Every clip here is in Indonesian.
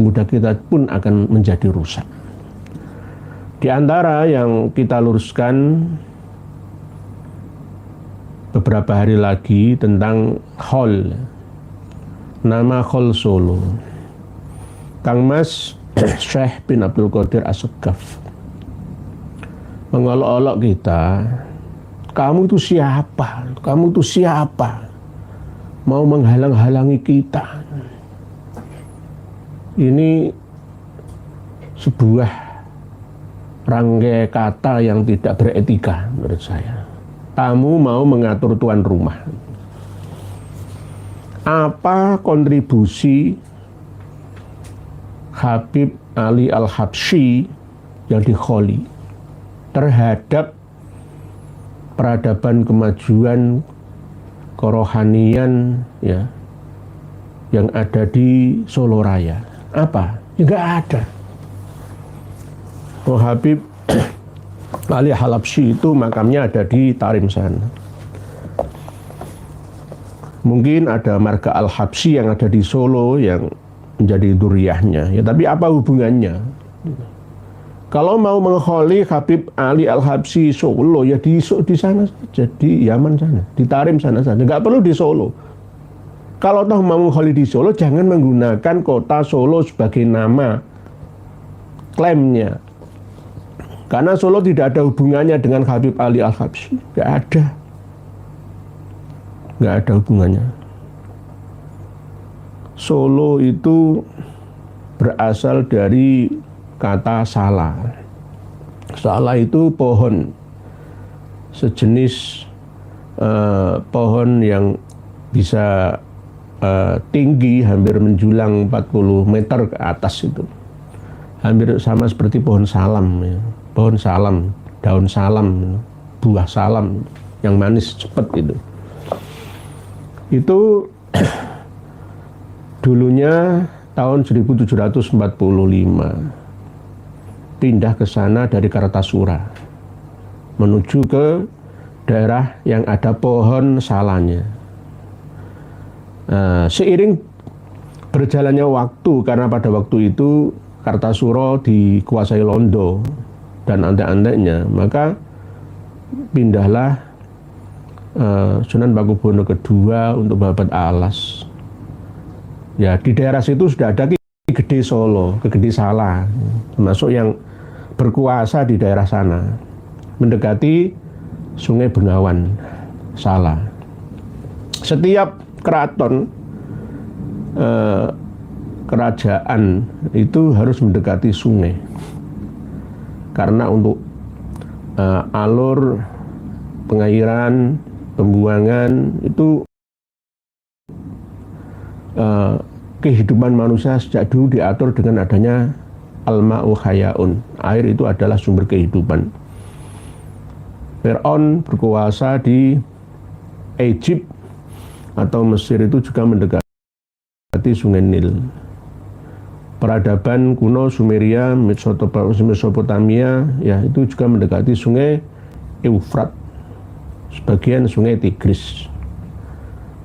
muda kita pun akan menjadi rusak. Di antara yang kita luruskan beberapa hari lagi tentang Khol, nama Khol Solo. Kang Mas Syekh bin Abdul Qadir As-Segaf mengolok-olok kita, kamu itu siapa? Kamu itu siapa? Mau menghalang-halangi kita. Ini sebuah rangkai kata yang tidak beretika menurut saya. Kamu mau mengatur tuan rumah. Apa kontribusi Habib Ali Al-Habsyi yang di Kholi terhadap peradaban kemajuan kerohanian ya yang ada di Solo Raya? Apa? Enggak ada. Habib Ali Al-Habsyi itu makamnya ada di Tarim sana. Mungkin ada marga Al-Habsyi yang ada di Solo yang menjadi duriahnya, ya tapi apa hubungannya? Kalau mau mengholi Habib Ali Al-Habsyi Solo, ya di sana saja, di Yaman sana, di Tarim sana saja, nggak perlu di Solo. Kalau toh mau mengholi di Solo, jangan menggunakan kota Solo sebagai nama klaimnya. Karena Solo tidak ada hubungannya dengan Habib Ali Al-Habsyi, nggak ada. Nggak ada hubungannya. Solo itu berasal dari kata sala. Sala itu pohon, sejenis pohon yang bisa tinggi hampir menjulang 40 meter ke atas itu. Hampir sama seperti pohon salam ya. Pohon salam, daun salam, buah salam yang manis cepat itu. Itu dulunya tahun 1745 pindah ke sana dari Kartasura menuju ke daerah yang ada pohon salanya. Seiring berjalannya waktu, karena pada waktu itu Kartasura dikuasai Londo dan antek-anteknya, maka pindahlah Sunan Pakubuwono II untuk Babat Alas. Ya, di daerah situ sudah ada Ki Gede Solo, Ki Gede Sala, termasuk yang berkuasa di daerah sana, mendekati Sungai Bengawan Sala. Setiap keraton, kerajaan itu harus mendekati sungai, karena untuk alur pengairan, pembuangan itu kehidupan manusia sejak dulu diatur dengan adanya al-ma'u hayaun. Air itu adalah sumber kehidupan. Fir'aun berkuasa di Egypt atau Mesir itu juga mendekati sungai Nil. Peradaban kuno Sumeria, Mesopotamia ya itu juga mendekati sungai Eufrat, sebagian sungai Tigris.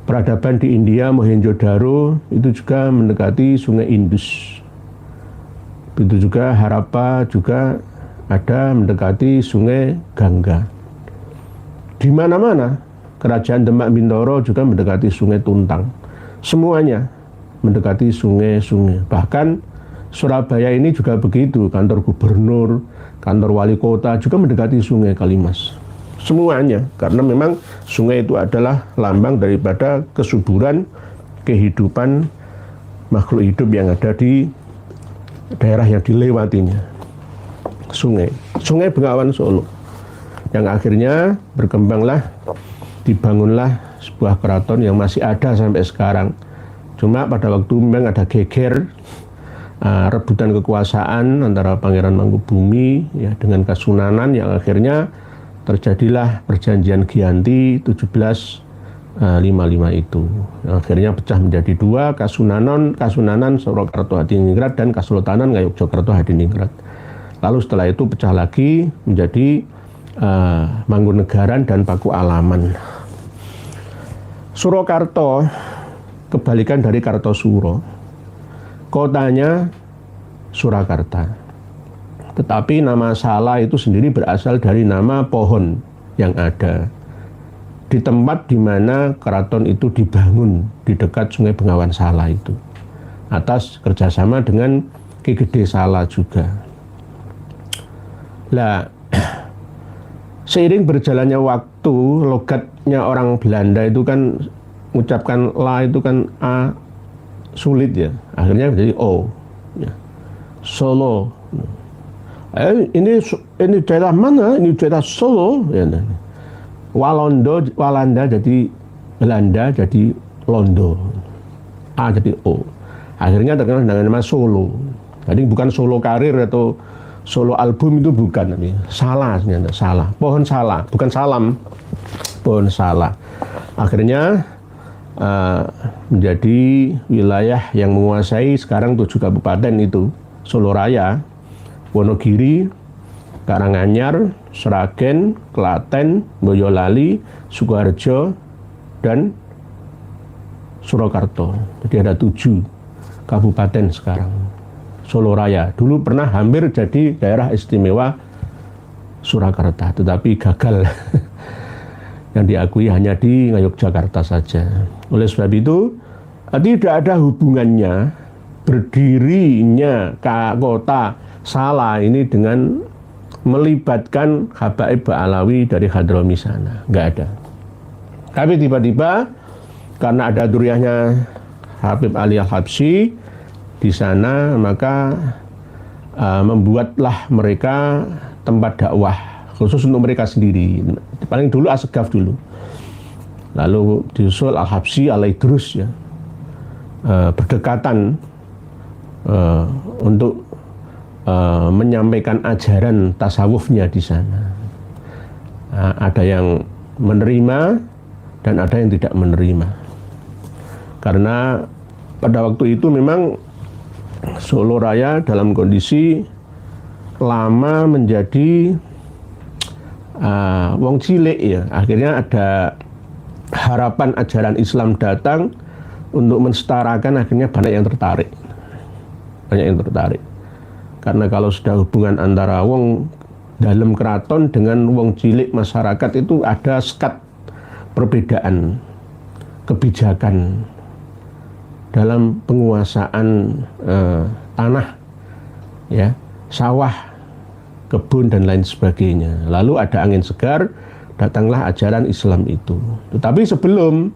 Peradaban di India, Mohenjo-daro itu juga mendekati sungai Indus. Begitu juga Harappa juga ada mendekati sungai Gangga. Di mana-mana kerajaan Demak Bintoro juga mendekati sungai Tuntang. Semuanya mendekati sungai-sungai. Bahkan Surabaya ini juga begitu, kantor gubernur, kantor wali kota juga mendekati sungai Kalimas. Semuanya, karena memang sungai itu adalah lambang daripada kesuburan kehidupan makhluk hidup yang ada di daerah yang dilewatinya. Sungai Bengawan Solo, yang akhirnya berkembanglah, dibangunlah sebuah keraton yang masih ada sampai sekarang. Cuma pada waktu memang ada geger, rebutan kekuasaan antara Pangeran Mangkubumi ya dengan Kasunanan, yang akhirnya terjadilah perjanjian Giyanti 1755 itu. Yang akhirnya pecah menjadi dua, Kasunanan Surakarta Hadiningrat dan Kasultanan Ngayogyakarta Hadiningrat. Lalu setelah itu pecah lagi menjadi Mangkunegaran dan Paku Alaman. Surakarta kebalikan dari Kartosuro. Kotanya Surakarta. Tetapi nama Sala itu sendiri berasal dari nama pohon yang ada di tempat di mana keraton itu dibangun di dekat Sungai Bengawan Sala itu, atas kerjasama dengan Ki Gede Sala juga. Lah, seiring berjalannya waktu, logatnya orang Belanda itu kan mengucapkan la itu kan a sulit ya, akhirnya jadi o. Ya. Solo. Ini daerah mana? Ini daerah Solo. Ya. Walanda jadi Belanda jadi Londo. A jadi O. Akhirnya terkenal dengan nama Solo. Jadi bukan Solo karir atau Solo album, itu bukan. Salah, salah. Pohon salah, bukan salam. Pohon salah. Akhirnya menjadi wilayah yang menguasai sekarang 7 kabupaten itu. Solo Raya, Wonogiri, Karanganyar, Sragen, Klaten, Boyolali, Sukoharjo, dan Surakarta. Jadi ada 7 kabupaten sekarang. Solo Raya dulu pernah hampir jadi daerah istimewa Surakarta, tetapi gagal. Yang diakui hanya di Yogyakarta saja. Oleh sebab itu, tidak ada hubungannya berdirinya kota Sala ini dengan melibatkan Habaib Ba'alawi dari Hadrami sana. Nggak ada. Tapi tiba-tiba karena ada duriahnya Habib Ali Al-Habsyi di sana, maka membuatlah mereka tempat dakwah khusus untuk mereka sendiri. Paling dulu Asegaf dulu. Lalu diusul Al-Habsyi, Al-Idrus ya. Berdekatan untuk menyampaikan ajaran tasawufnya di sana. Ada yang menerima dan ada yang tidak menerima. Karena pada waktu itu memang Solo Raya dalam kondisi lama menjadi wong cilik ya. Akhirnya ada harapan ajaran Islam datang untuk mensetarakan, akhirnya banyak yang tertarik. Banyak yang tertarik. Karena kalau sudah hubungan antara wong dalam keraton dengan wong cilik masyarakat itu ada sekat perbedaan kebijakan dalam penguasaan tanah, ya, sawah, kebun dan lain sebagainya. Lalu ada angin segar, datanglah ajaran Islam itu. Tetapi sebelum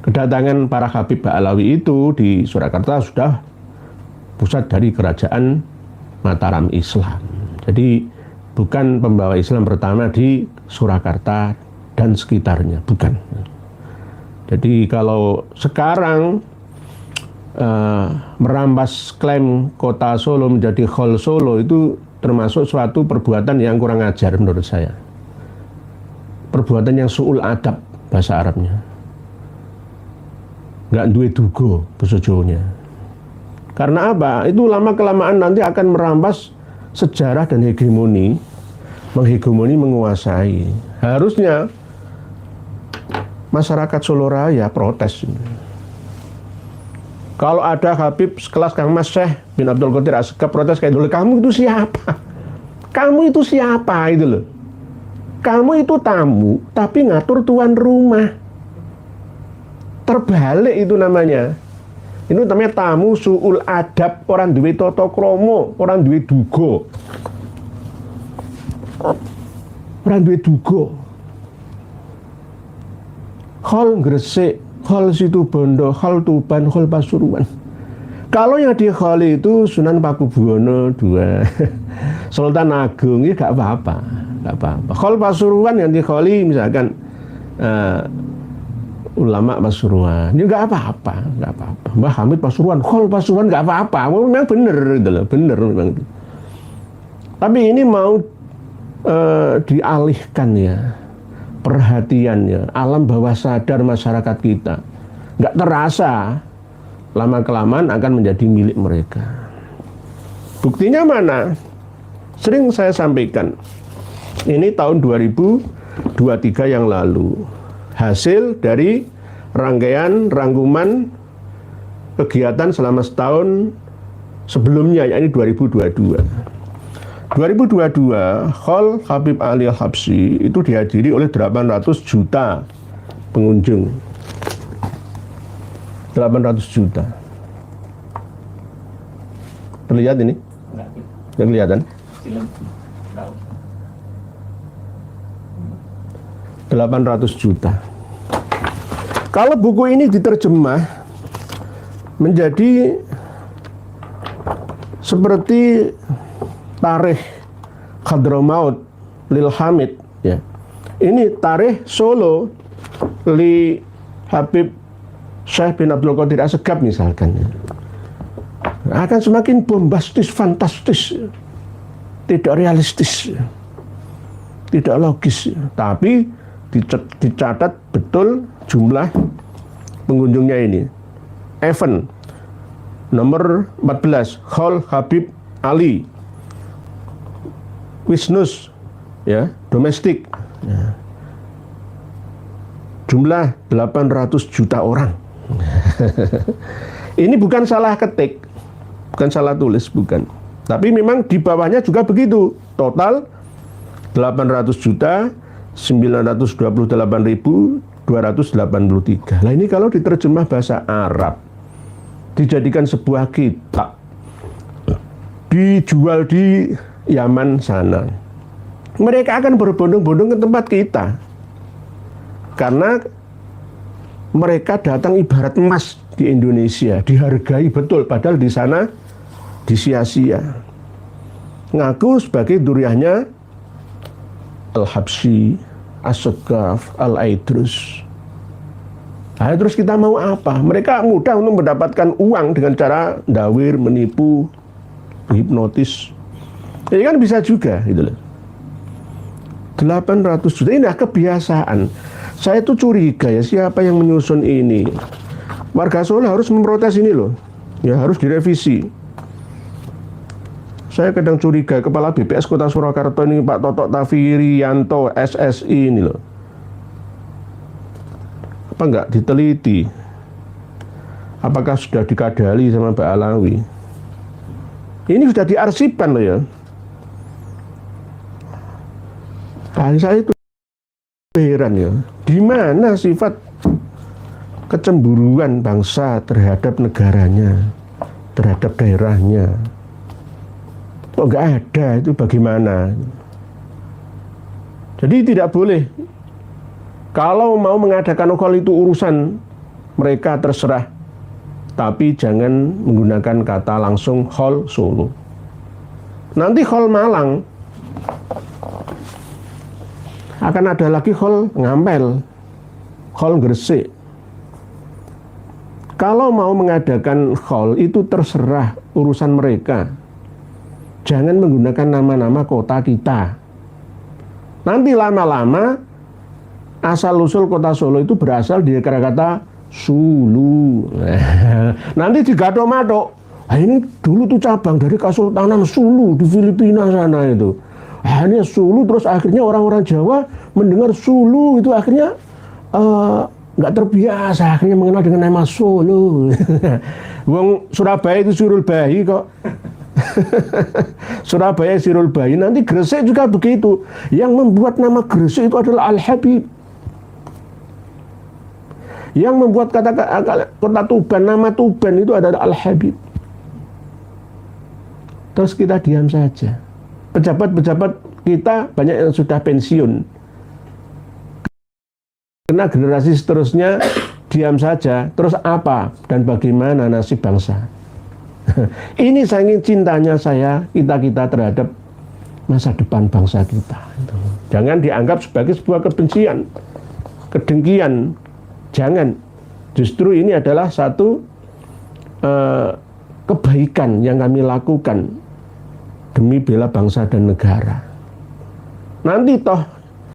kedatangan para Habib Ba'alawi itu di Surakarta sudah pusat dari kerajaan Mataram Islam. Jadi bukan pembawa Islam pertama di Surakarta dan sekitarnya, bukan. Jadi kalau sekarang merampas klaim kota Solo menjadi Khol Solo itu termasuk suatu perbuatan yang kurang ajar menurut saya. Perbuatan yang su'ul adab bahasa Arabnya. Nggak duwe dugo basa Jawanya. Karena apa? Itu lama-kelamaan nanti akan merampas sejarah dan hegemoni, menghegemoni, menguasai. Harusnya masyarakat Solo Raya protes. Kalau ada Habib sekelas Kang Mas Syekh bin Abdul Qadir Asegaf protes kayak dulu, kamu itu siapa? Kamu itu siapa itu loh? Kamu itu tamu, tapi ngatur tuan rumah. Terbalik itu namanya. Ini namanya tamu su'ul adab, orang duwe tata krama, orang duwe duga. Orang duwe duga. Khol Gresik, Khol Situbondo, Khol Tuban, Khol Pasuruan. Kalau yang di Khol itu Sunan Pakubuwono II, Sultan Agung, ya gak apa-apa, gak apa-apa. Khol Pasuruan yang di Kholi misalkan ulama Pasuruan, ini nggak apa-apa, nggak apa-apa. Mbah Hamid Pasuruan, Khol Pasuruan nggak apa-apa, memang bener gitu loh, bener memang itu. Tapi ini mau dialihkan ya perhatiannya, alam bawah sadar masyarakat kita, nggak terasa lama kelamaan akan menjadi milik mereka. Buktinya mana? Sering saya sampaikan, ini tahun 2023 yang lalu. Hasil dari rangkaian rangkuman kegiatan selama setahun sebelumnya, yakni 2022. 2022, Hall Habib Ali Al-Habsyi itu dihadiri oleh 800 juta pengunjung. 800 juta. Terlihat ini? Yang kelihatan? 800 juta. Kalau buku ini diterjemah menjadi seperti Tarikh Hadramaut Lil Hamid, ya. Ini Tarikh Solo li Habib Syekh bin Abdul Qadir Assegaf misalkan, ya. Akan semakin bombastis, fantastis, tidak realistis, tidak logis, tapi dicatat betul jumlah pengunjungnya ini. Event nomor 14, Hall Habib Ali Wisnus, ya, domestik, ya. Jumlah 800 juta orang. Ini bukan salah ketik, bukan salah tulis, bukan. Tapi memang di bawahnya juga begitu. Total 800 juta 928.283. Nah, ini kalau diterjemah bahasa Arab, dijadikan sebuah kitab, dijual di Yaman sana, mereka akan berbondong-bondong ke tempat kita. Karena mereka datang ibarat emas di Indonesia, dihargai betul, padahal di sana disia-sia. Ngaku sebagai duriahnya Al-Habsyi, Assegaf, Al-Aidrus. Nah, terus kita mau apa? Mereka mudah untuk mendapatkan uang dengan cara dawir, menipu, hipnotis. Ini kan bisa juga, gitu loh. 800 juta, ini kebiasaan. Saya tuh curiga ya, siapa yang menyusun ini. Warga Solo harus memprotes ini loh. Ya, harus direvisi. Saya kadang curiga kepala BPS Kota Surakarta ini, Pak Totok Tafirianto SSI ini loh. Apa enggak diteliti? Apakah sudah dikadali sama Mbak Alawi? Ini sudah diarsipkan loh ya. Saya itu heran ya, di mana sifat kecemburuan bangsa terhadap negaranya, terhadap daerahnya? Kok nggak ada, itu bagaimana? Jadi tidak boleh. Kalau mau mengadakan hall itu urusan mereka, terserah. Tapi jangan menggunakan kata langsung hall Solo. Nanti hall Malang akan ada lagi hall Ngampel, hall Gresik. Kalau mau mengadakan hall itu terserah, urusan mereka. Jangan menggunakan nama-nama kota kita. Nanti lama-lama asal-usul kota Solo itu berasal dari kata Sulu. Nanti digadok-madok. Nah, ini dulu tuh cabang dari Kesultanan Sulu di Filipina sana itu. Hanya Sulu, terus akhirnya orang-orang Jawa mendengar Sulu itu akhirnya nggak terbiasa, akhirnya mengenal dengan nama Solo. Wong Surabaya itu Surul Bayi kok. Surabaya Sirul Bayi, nanti Gresik juga begitu. Yang membuat nama Gresik itu adalah Al-Habib. Yang membuat kota Tuban, nama Tuban itu adalah Al-Habib. Terus kita diam saja. Pejabat-pejabat kita banyak yang sudah pensiun. Karena generasi seterusnya diam saja. Terus apa dan bagaimana nasib bangsa? Ini saking cintanya kita terhadap masa depan bangsa kita. Jangan dianggap sebagai sebuah kebencian, kedengkian. Jangan. Justru ini adalah satu kebaikan yang kami lakukan demi bela bangsa dan negara. Nanti toh